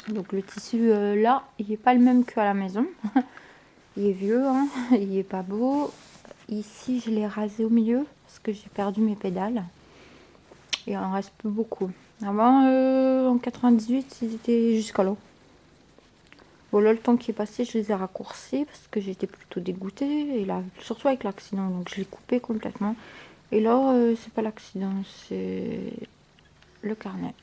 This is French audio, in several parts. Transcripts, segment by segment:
Donc le tissu là, il n'est pas le même qu'à la maison. Il est vieux, hein, il est pas beau. Ici, je l'ai rasé au milieu parce que j'ai perdu mes pédales. Et il en reste plus beaucoup. Avant, en 98, ils étaient jusqu'à là. Bon, là, le temps qui est passé, je les ai raccourcis parce que j'étais plutôt dégoûtée. Et là, surtout avec l'accident, donc je l'ai coupé complètement. Et là, c'est pas l'accident, c'est le carnet.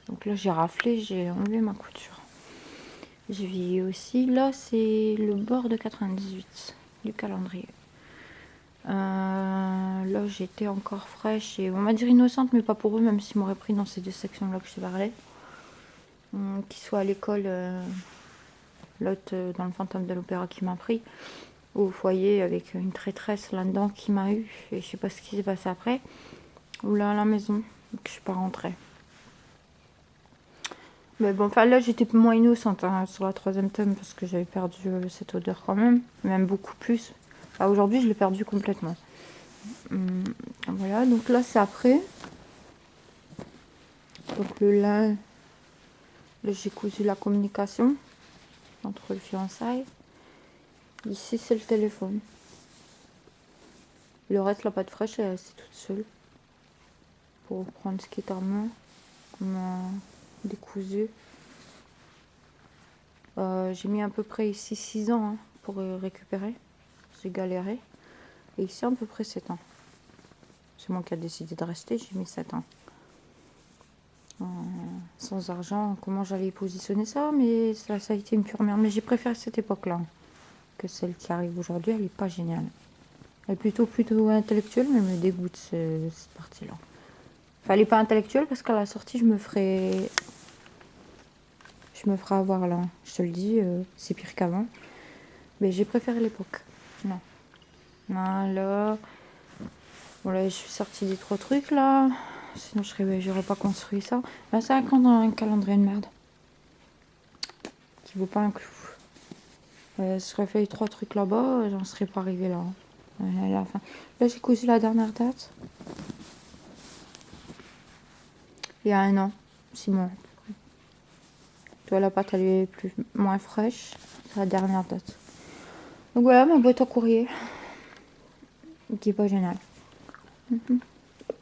Donc là, j'ai raflé, j'ai enlevé ma couture. J'ai vieilli aussi. Là, c'est le bord de 98 du calendrier. Là, j'étais encore fraîche et on va dire innocente, mais pas pour eux, même s'ils m'auraient pris dans ces deux sections-là que je te parlais. Qu'ils soient à l'école, l'autre dans le fantôme de l'opéra qui m'a pris, ou au foyer avec une traîtresse là-dedans qui m'a eu, et je sais pas ce qui s'est passé après, ou là à la maison, donc je suis pas rentrée. Mais bon, enfin là j'étais moins innocente hein, sur la troisième tome parce que j'avais perdu cette odeur quand même beaucoup plus. Enfin, aujourd'hui je l'ai perdu complètement. Voilà, donc là c'est après. Donc le lin, là j'ai cousu la communication entre le fiançailles. Ici c'est le téléphone. Le reste, la pâte fraîche, c'est toute seule. Pour prendre ce qui est en main. On a décousu. J'ai mis à peu près ici 6 ans hein, pour récupérer. J'ai galéré. Et ici à peu près 7 ans. C'est moi qui ai décidé de rester, j'ai mis 7 ans. Sans argent, comment j'allais positionner ça, mais ça a été une pure merde. Mais j'ai préféré cette époque-là que celle qui arrive aujourd'hui, elle est pas géniale. Elle est plutôt intellectuelle, mais elle me dégoûte cette partie-là. Enfin, elle n'est pas intellectuelle parce qu'à la sortie, je me ferai avoir là. Je te le dis, c'est pire qu'avant. Mais j'ai préféré l'époque. Non. Non, là. Bon, là, je suis sortie des 3 trucs là. Sinon, j'aurais pas construit ça. Là, c'est un calendrier de merde. Qui vaut pas un clou. Je serais fait les 3 trucs là-bas, j'en serais pas arrivée là. À la fin. Là, j'ai cousu la dernière date. Il y a 1 an. 6 mois. Tu vois, la pâte, elle est moins fraîche. C'est la dernière date. Donc voilà, ma boîte à courrier. Qui est pas géniale.